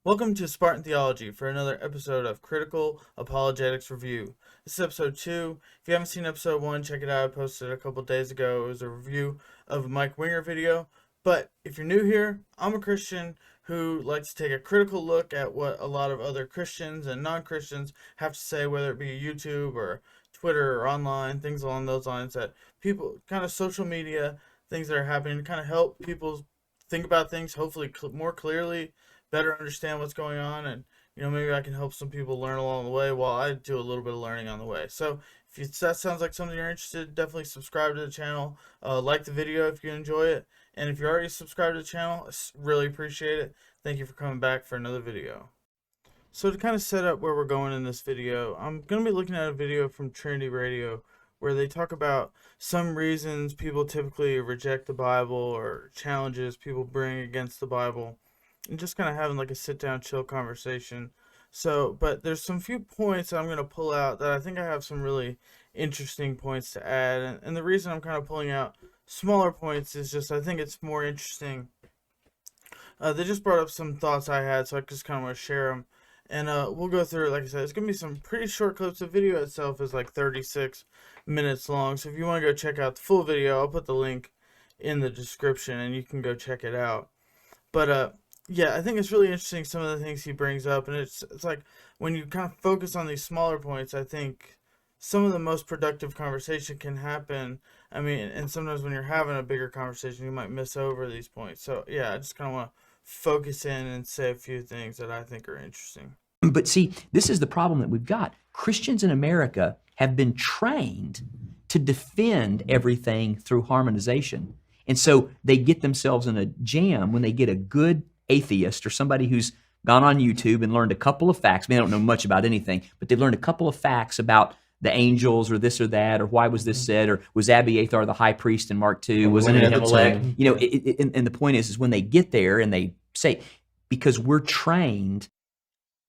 Welcome to Spartan Theology for another episode of Critical Apologetics Review. This is episode 2. If you haven't seen episode 1, check it out. I posted it a couple days ago. It was a review of a Mike Winger video. But if you're new here, I'm a Christian who likes to take a critical look at what a lot of other Christians and non-Christians have to say, whether it be YouTube or Twitter or online, things along those lines, that people, kind of social media, things that are happening to kind of help people think about things hopefully more clearly, better understand what's going on, and maybe I can help some people learn along the way while I do a little bit of learning on the way. So if that sounds like something you're interested in, definitely subscribe to the channel, like the video if you enjoy it, and if you're already subscribed to the channel, I really appreciate it. Thank you for coming back for another video. So to kind of set up where we're going in this video, I'm going to be looking at a video from Trinity Radio where they talk about some reasons people typically reject the Bible or challenges people bring against the Bible, and just kind of having like a sit down chill conversation. So but there's some few points I'm going to pull out that I think I have some really interesting points to add, and the reason I'm kind of pulling out smaller points is just I think it's more interesting. They just brought up some thoughts I had, so I just kind of want to share them, and we'll go through it. Like I said, it's going to be some pretty short clips. The video itself is like 36 minutes long, so if you want to go check out the full video, I'll put the link in the description and you can go check it out. But yeah, I think it's really interesting some of the things he brings up, and it's like when you kind of focus on these smaller points, I think some of the most productive conversation can happen. I mean, and sometimes when you're having a bigger conversation, you might miss over these points. So yeah, I just kind of want to focus in and say a few things that I think are interesting. But see, this is the problem that we've got. Christians in America have been trained to defend everything through harmonization. And so they get themselves in a jam when they get a good atheist or somebody who's gone on YouTube and learned a couple of facts. I mean, they don't know much about anything, but they've learned a couple of facts about the angels or this or that, or why was this said, or was Abiathar the high priest in Mark 2? Wasn't it Ahimelech? You know, and the point is when they get there and they say, because we're trained.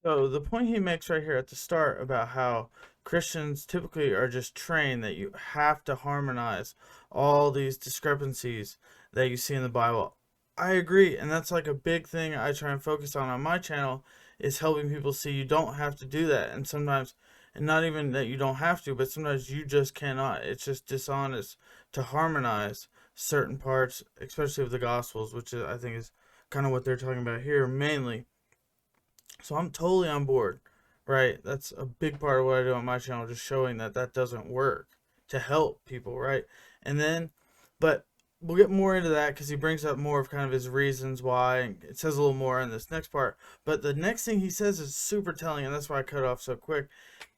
So the point he makes right here at the start about how Christians typically are just trained that you have to harmonize all these discrepancies that you see in the Bible. I agree, and that's like a big thing I try and focus on my channel, is helping people see you don't have to do that. And sometimes, and not even that you don't have to, but sometimes you just cannot. It's just dishonest to harmonize certain parts, especially of the Gospels, which I think is kind of what they're talking about here mainly. So I'm totally on board, right? That's a big part of what I do on my channel, just showing that that doesn't work to help people, right? And then, but we'll get more into that because he brings up more of kind of his reasons why. And it says a little more in this next part. But the next thing he says is super telling, and that's why I cut off so quick.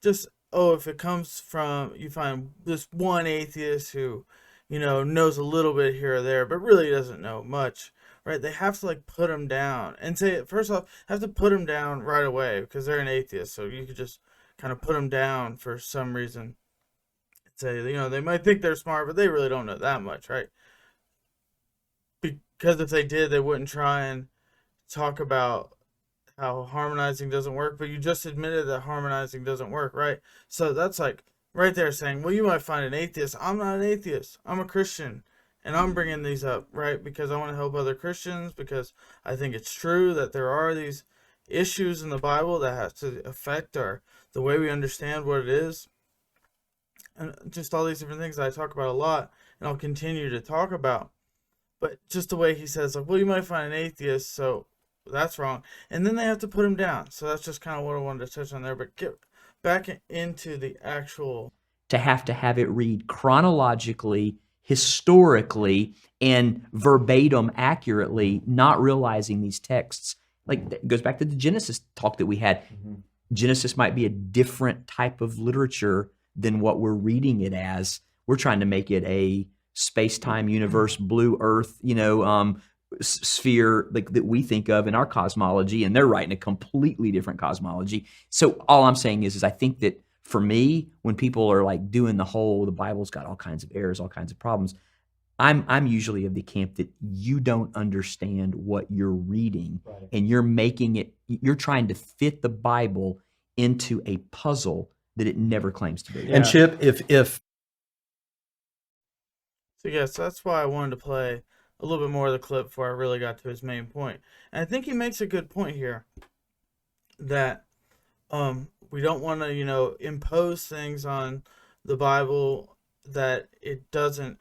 Just, oh, if it comes from, you find this one atheist who, knows a little bit here or there, but really doesn't know much, right? They have to like put them down and say, first off, have to put them down right away because they're an atheist. So you could just kind of put them down for some reason. Say, they might think they're smart, but they really don't know that much, right? Because if they did, they wouldn't try and talk about how harmonizing doesn't work, but you just admitted that harmonizing doesn't work, right? So that's like right there saying, well, you might find an atheist. I'm not an atheist. I'm a Christian. And I'm bringing these up, right, because I want to help other Christians, because I think it's true that there are these issues in the Bible that have to affect the way we understand what it is. And just all these different things that I talk about a lot, and I'll continue to talk about. But just the way he says, like, well, you might find an atheist, so that's wrong. And then they have to put him down. So that's just kind of what I wanted to touch on there. But get back into the actual. To have it read chronologically, historically, and verbatim accurately, not realizing these texts. Like, it goes back to the Genesis talk that we had. Genesis might be a different type of literature than what we're reading it as. We're trying to make it a space-time universe, blue earth, sphere like that we think of in our cosmology, and they're writing a completely different cosmology. So all I'm saying is I think that for me, when people are like doing the Bible's got all kinds of errors, all kinds of problems, I'm usually of the camp that you don't understand what you're reading, right, and you're trying to fit the Bible into a puzzle that it never claims to be. Yeah. And Chip, if So yes, that's why I wanted to play a little bit more of the clip before I really got to his main point. And I think he makes a good point here. that we don't want to, impose things on the Bible that it doesn't,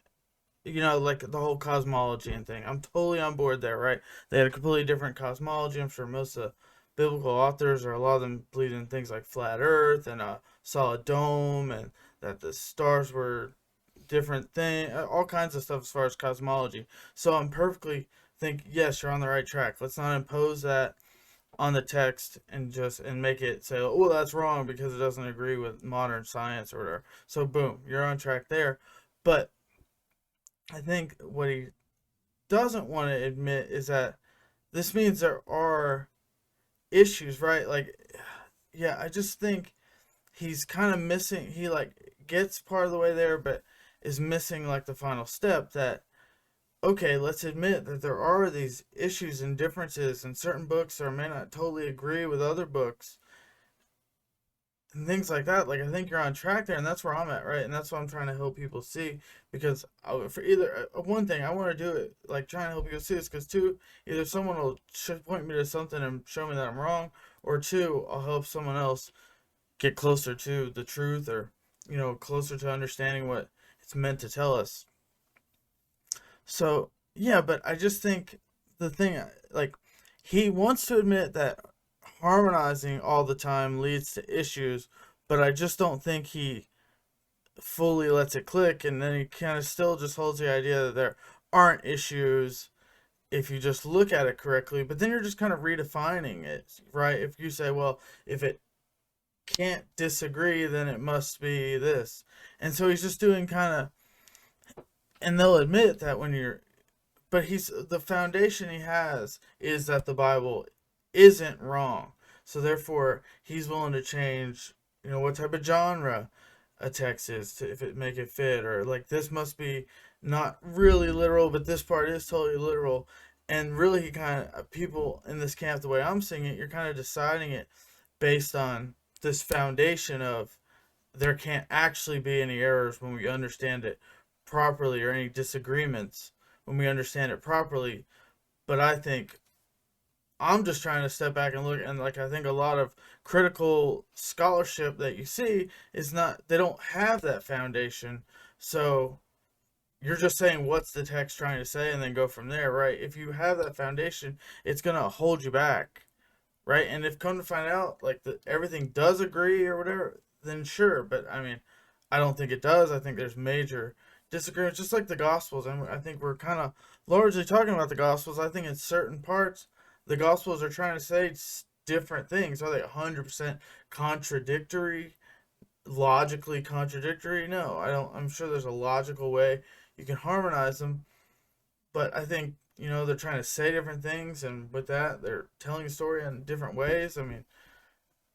like the whole cosmology and thing. I'm totally on board there, right? They had a completely different cosmology. I'm sure most of the biblical authors, or a lot of them, believed in things like flat Earth and a solid dome, and that the stars were different thing, all kinds of stuff as far as cosmology. So I'm perfectly think yes, you're on the right track. Let's not impose that on the text and make it say, oh, that's wrong because it doesn't agree with modern science or whatever. So boom, you're on track there. But I think what he doesn't want to admit is that this means there are issues, right? Like, yeah, I just think he's kind of missing. He like gets part of the way there, but is missing like the final step. That okay, let's admit that there are these issues and differences in certain books, or may not totally agree with other books, and things like that. Like, I think you're on track there, and that's where I'm at, right? And that's what I'm trying to help people see. Because for either one thing, I want to do it like trying to help people see this. Because two, either someone will point me to something and show me that I'm wrong, or two, I'll help someone else get closer to the truth, or closer to understanding what it's meant to tell us. So yeah, but I just think the thing, like, he wants to admit that harmonizing all the time leads to issues, but I just don't think he fully lets it click, and then he kind of still just holds the idea that there aren't issues if you just look at it correctly. But then you're just kind of redefining it, right? If you say, well, if it can't disagree, then it must be this. And so he's just doing kind of, and they'll admit that when you're, but he's the foundation he has is that the Bible isn't wrong. So therefore, he's willing to change, what type of genre a text is to if it make it fit, or like this must be not really literal, but this part is totally literal. And really, he kind of people in this camp, the way I'm seeing it, you're kind of deciding it based on this foundation of there can't actually be any errors when we understand it properly, or any disagreements when we understand it properly. But I think I'm just trying to step back and look, and like I think a lot of critical scholarship that you see is not, they don't have that foundation. So you're just saying what's the text trying to say and then go from there, right? If you have that foundation, it's going to hold you back, right? And if come to find out like everything does agree or whatever, then sure. But I mean, I don't think it does. I think there's major disagreements, just like the Gospels. And I think we're kind of largely talking about the Gospels. I think in certain parts, the Gospels are trying to say different things. Are they 100% contradictory, logically contradictory? No, I don't. I'm sure there's a logical way you can harmonize them, but I think they're trying to say different things, and with that, they're telling a story in different ways. I mean,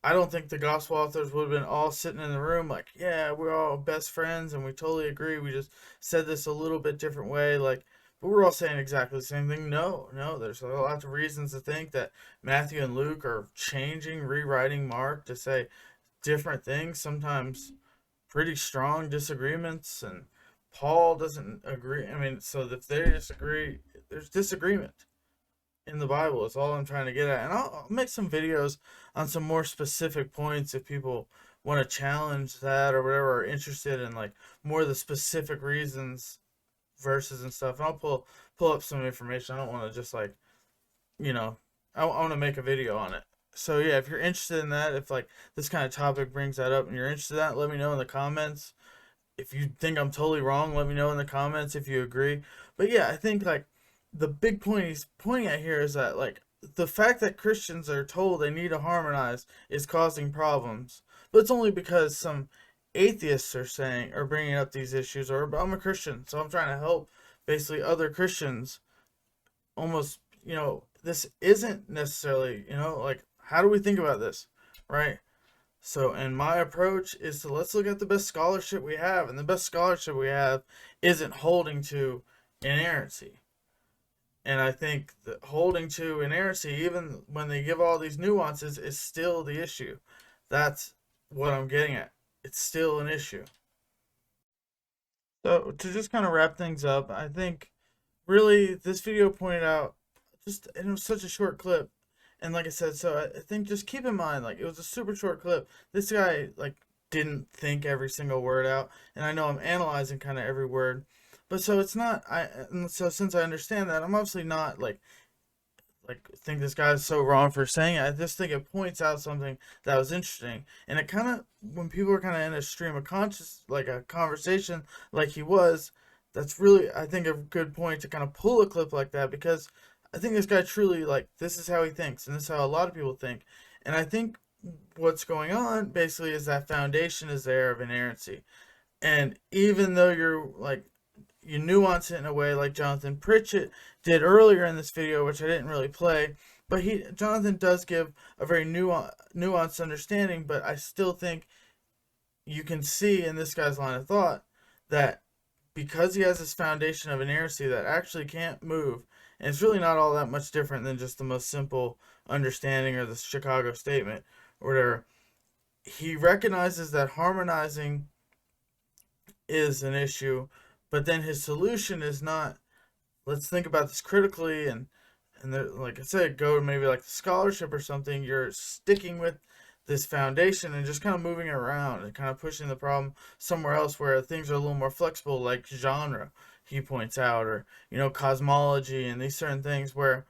I don't think the gospel authors would have been all sitting in the room like, yeah, we're all best friends and we totally agree. We just said this a little bit different way, like, but we're all saying exactly the same thing. No, no, there's a lot of reasons to think that Matthew and Luke are changing, rewriting Mark to say different things. Sometimes pretty strong disagreements, and Paul doesn't agree. I mean, so if they disagree, there's disagreement in the Bible. Is all I'm trying to get at. And I'll make some videos on some more specific points if people want to challenge that or whatever, or interested in like more of the specific reasons, verses and stuff. And I'll pull up some information. I don't want to just like, you know, I want to make a video on it. So yeah, if you're interested in that, if like this kind of topic brings that up and you're interested in that, let me know in the comments. If you think I'm totally wrong, let me know in the comments if you agree. But yeah, I think like the big point he's pointing at here is that like the fact that Christians are told they need to harmonize is causing problems. But it's only because some atheists are saying or bringing up these issues, or I'm a Christian, so I'm trying to help basically other Christians almost, this isn't necessarily, like how do we think about this, right? So, and my approach is to let's look at the best scholarship we have, and the best scholarship we have isn't holding to inerrancy. And I think that holding to inerrancy, even when they give all these nuances, is still the issue. That's what I'm getting at. It's still an issue. So, to just kind of wrap things up, I think really this video pointed out just, and it was such a short clip, And like I said, so I think just keep in mind, like, it was a super short clip. This guy, like, didn't think every single word out, and I know I'm analyzing kind of every word, but so it's not. And so since I understand that, I'm obviously not like think this guy's so wrong for saying it. I just think it points out something that was interesting, and it kind of, when people are kind of in a stream of conscious, like a conversation, like he was, that's really, I think, a good point to kind of pull a clip like that, because I think this guy truly, like, this is how he thinks, and this is how a lot of people think, and I think what's going on basically is that foundation is there of inerrancy, and even though you're like, you nuance it in a way like Jonathan Pritchett did earlier in this video, which I didn't really play. But Jonathan does give a very nuanced understanding. But I still think you can see in this guy's line of thought that because he has this foundation of inerrancy that actually can't move, and it's really not all that much different than just the most simple understanding or the Chicago statement, or whatever. He recognizes that harmonizing is an issue, but then his solution is not, let's think about this critically, and like I said, go to maybe like the scholarship or something. You're sticking with this foundation and just kind of moving it around and kind of pushing the problem somewhere else where things are a little more flexible, like genre, he points out, or cosmology and these certain things where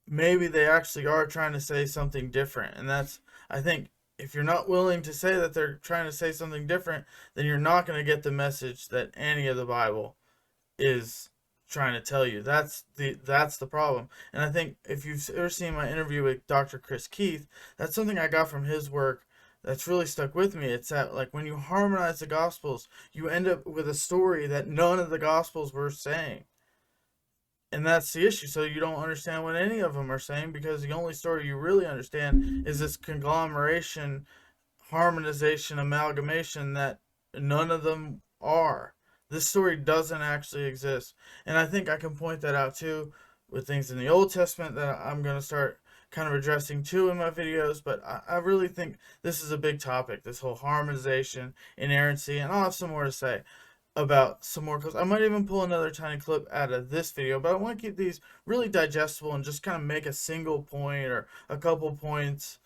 maybe they actually are trying to say something different. And that's, I think, if you're not willing to say that they're trying to say something different, then you're not going to get the message that any of the Bible is trying to tell you. That's the problem. And I think if you've ever seen my interview with Dr. Chris Keith, that's something I got from his work that's really stuck with me. It's that, like, when you harmonize the gospels, you end up with a story that none of the gospels were saying. And that's the issue. So you don't understand what any of them are saying, because the only story you really understand is this conglomeration, harmonization, amalgamation that none of them are. This story doesn't actually exist. And I think I can point that out too with things in the Old Testament that I'm going to start kind of addressing too in my videos. But I really think this is a big topic, this whole harmonization, inerrancy, and I'll have some more to say about some more clips. I might even pull another tiny clip out of this video, but I want to keep these really digestible and just kind of make a single point or a couple points.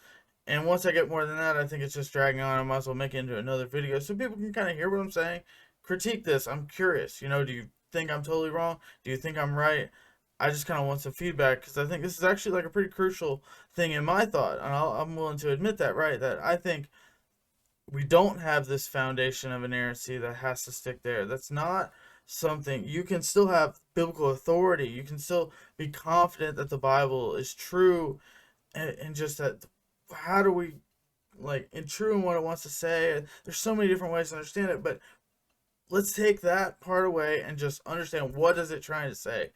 And once I get more than that, I think it's just dragging on. I might as well make it into another video so people can kind of hear what I'm saying. Critique this. I'm curious. Do you think I'm totally wrong? Do you think I'm right? I just kind of want some feedback, because I think this is actually like a pretty crucial thing in my thought. And I'm willing to admit that, right? That I think we don't have this foundation of inerrancy that has to stick there. That's not something. You can still have biblical authority. You can still be confident that the Bible is true, and just that, how do we, like, in true in what it wants to say. There's so many different ways to understand it, but let's take that part away and just understand what is it trying to say.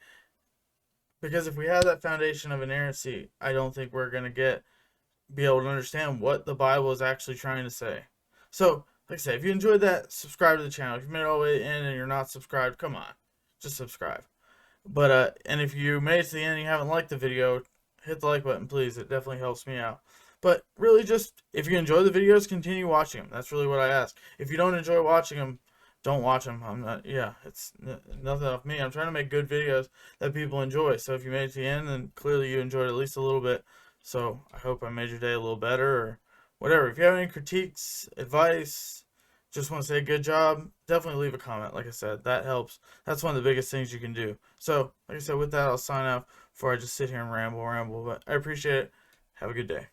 Because if we have that foundation of inerrancy, I don't think we're going to be able to understand what the Bible is actually trying to say. So, like I said, if you enjoyed that, subscribe to the channel. If you made it all the way in and you're not subscribed, come on, just subscribe. But and if you made it to the end and you haven't liked the video, hit the like button, please. It definitely helps me out. But really, just, if you enjoy the videos, continue watching them. That's really what I ask. If you don't enjoy watching them, don't watch them. I'm not. Yeah, it's nothing off me. I'm trying to make good videos that people enjoy. So if you made it to the end, then clearly you enjoyed at least a little bit. So I hope I made your day a little better, or whatever. If you have any critiques, advice, just want to say good job, definitely leave a comment. Like I said, that helps. That's one of the biggest things you can do. So, like I said, with that, I'll sign off before I just sit here and ramble. But I appreciate it. Have a good day.